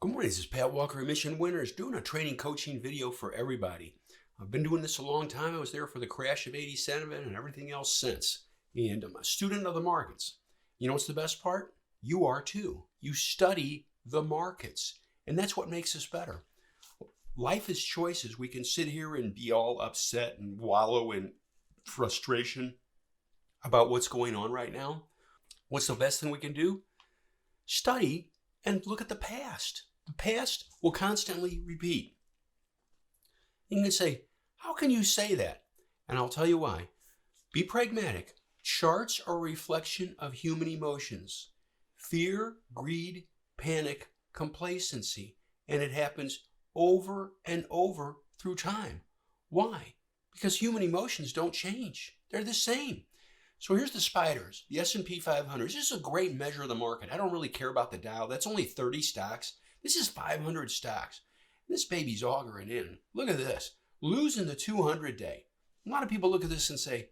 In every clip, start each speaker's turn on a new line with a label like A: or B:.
A: Good morning, this is Pat Walker, Mission Winners, doing a training coaching video for everybody. I've been doing this a long time. I was there for the crash of '87 and everything else since. And I'm a student of the markets. You know what's the best part? You are too. You study the markets. And that's what makes us better. Life is choices. We can sit here and be all upset and wallow in frustration about what's going on right now. What's the best thing we can do? Study and look at the past. The past will constantly repeat. You can say, how can you say that? And I'll tell you why. Be pragmatic. Charts are a reflection of human emotions. Fear, greed, panic, complacency. And it happens over and over through time. Why? Because human emotions don't change. They're the same. So here's the spiders, the S&P 500. This is a great measure of the market. I don't really care about the Dow. That's only 30 stocks. This is 500 stocks. This baby's augering in. Look at this. Losing the 200 day. A lot of people look at this and say,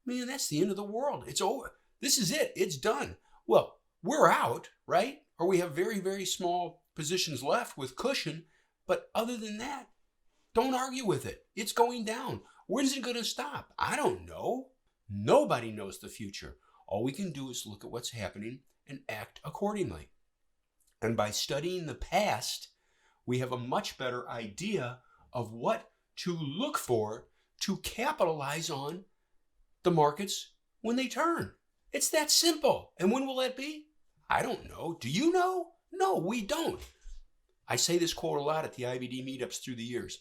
A: man, that's the end of the world. It's over. This is it. It's done. Well, we're out, right? Or we have very, very small positions left with cushion. But other than that, don't argue with it. It's going down. When's it going to stop? I don't know. Nobody knows the future. All we can do is look at what's happening and act accordingly. And by studying the past, we have a much better idea of what to look for to capitalize on the markets when they turn. It's that simple. And when will that be? I don't know. Do you know? No, we don't. I say this quote a lot at the IBD meetups through the years.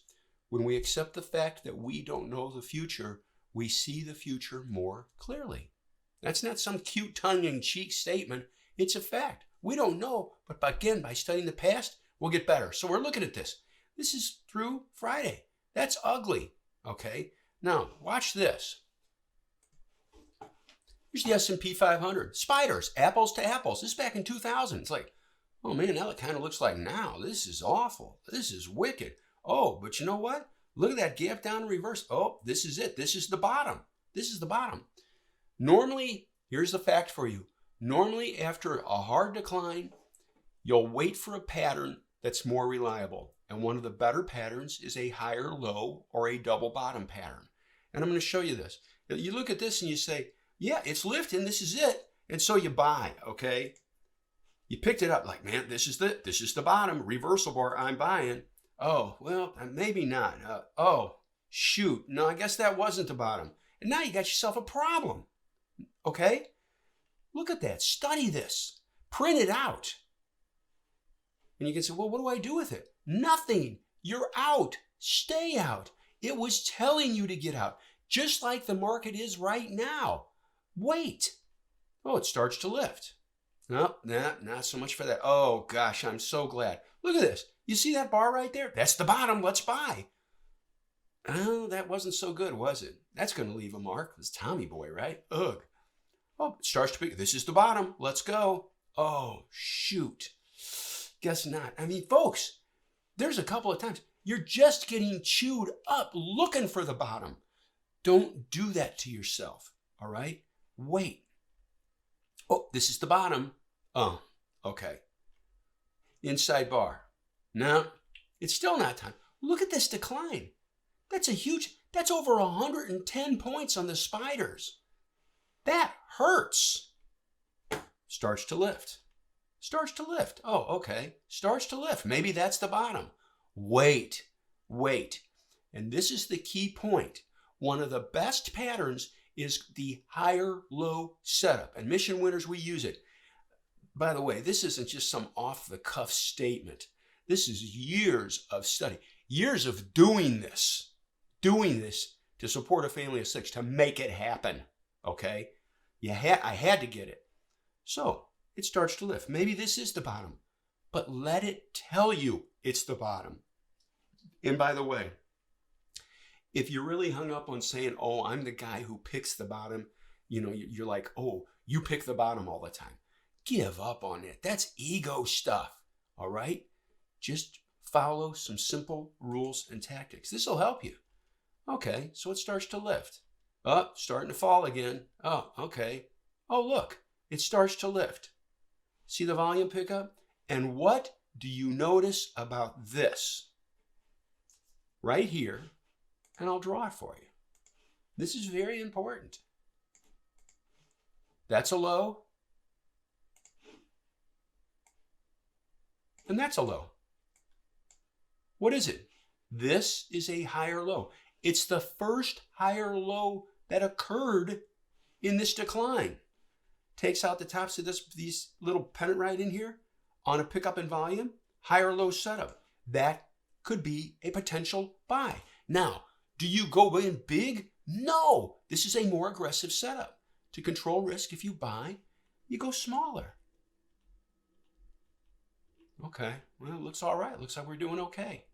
A: When we accept the fact that we don't know the future, we see the future more clearly. That's not some cute tongue-in-cheek statement. It's a fact. We don't know, but again, by studying the past, we'll get better. So we're looking at this. This is through Friday. That's ugly, okay? Now, watch this. Here's the S&P 500. Spiders, apples to apples. This is back in 2000. It's like, oh man, now it kind of looks like now. This is awful. This is wicked. Oh, but you know what? Look at that gap down in reverse. Oh, this is it. This is the bottom. This is the bottom. Normally, here's the fact for you. Normally, after a hard decline, you'll wait for a pattern that's more reliable. And one of the better patterns is a higher low or a double bottom pattern. And I'm going to show you this. You look at this and you say, yeah, it's lifting. This is it. And so you buy, okay? You picked it up like, man, this is the bottom. Reversal bar, I'm buying. Oh, well, maybe not. Oh, shoot. No, I guess that wasn't the bottom. And now you got yourself a problem. Okay? Look at that. Study this. Print it out. And you can say, well, what do I do with it? Nothing. You're out. Stay out. It was telling you to get out, just like the market is right now. Wait. Oh, it starts to lift. No, not so much for that. Oh, gosh, I'm so glad. Look at this. You see that bar right there? That's the bottom. Let's buy. Oh, that wasn't so good, was it? That's going to leave a mark. It's Tommy boy, right? Ugh. Oh, it starts to be. This is the bottom. Let's go. Oh, shoot. Guess not. I mean, folks, there's a couple of times you're just getting chewed up looking for the bottom. Don't do that to yourself, all right? Wait. Oh, this is the bottom. Oh, okay. Inside bar. No, it's still not time. Look at this decline. That's over 110 points on the spiders. That hurts. Starts to lift. Starts to lift. Oh, okay. Starts to lift. Maybe that's the bottom. Wait. And this is the key point. One of the best patterns is the higher low setup. And Mission Winners, we use it. By the way, this isn't just some off-the-cuff statement. This is years of study, years of doing this to support a family of 6, to make it happen, okay? I had to get it. So it starts to lift. Maybe this is the bottom, but let it tell you it's the bottom. And by the way, if you're really hung up on saying, oh, I'm the guy who picks the bottom, you're like, oh, you pick the bottom all the time. Give up on it. That's ego stuff, all right? Just follow some simple rules and tactics. This will help you. Okay, so it starts to lift. Oh, starting to fall again. Oh, okay. Oh, look, it starts to lift. See the volume pickup? And what do you notice about this? Right here, and I'll draw it for you. This is very important. That's a low, and that's a low. What is it? This is a higher low. It's the first higher low that occurred in this decline. Takes out the tops of these little pennant right in here on a pickup in volume, higher low setup. That could be a potential buy. Now, do you go in big? No, this is a more aggressive setup. To control risk, if you buy, you go smaller. Okay, well, it looks all right. Looks like we're doing okay.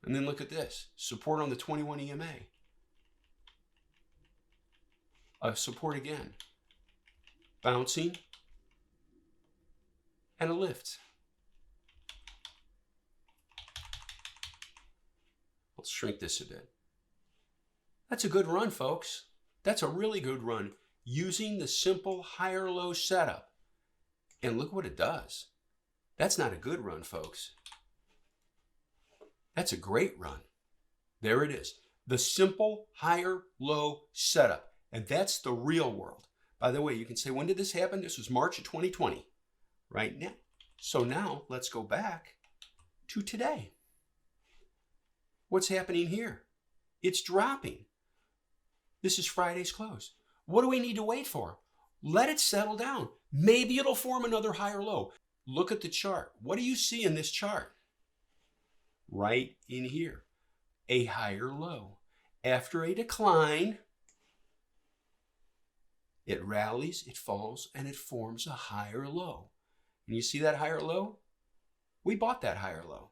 A: And then look at this, support on the 21 EMA. Support again, bouncing, and a lift. Let's shrink this a bit. That's a good run, folks. That's a really good run using the simple higher low setup. And look what it does. That's not a good run, folks. That's a great run. There it is. The simple higher low setup. And that's the real world. By the way, you can say, when did this happen? This was March of 2020, right now. So now let's go back to today. What's happening here? It's dropping. This is Friday's close. What do we need to wait for? Let it settle down. Maybe it'll form another higher low. Look at the chart. What do you see in this chart? Right in here, a higher low. After a decline, it rallies, it falls, and it forms a higher low. And you see that higher low? We bought that higher low.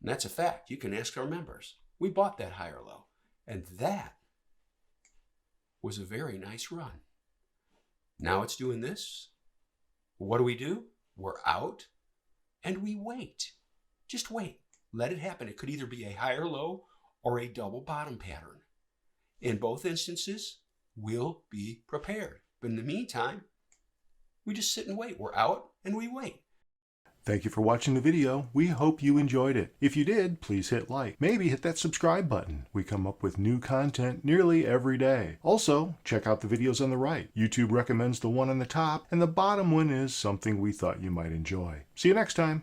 A: And that's a fact. You can ask our members. We bought that higher low. And that was a very nice run. Now it's doing this. What do? We're out and we wait. Just wait. Let it happen. It could either be a higher low or a double bottom pattern. In both instances, we'll be prepared. But in the meantime, we just sit and wait. We're out and we wait.
B: Thank you for watching the video. We hope you enjoyed it. If you did, please hit like. Maybe hit that subscribe button. We come up with new content nearly every day. Also, check out the videos on the right. YouTube recommends the one on the top, and the bottom one is something we thought you might enjoy. See you next time.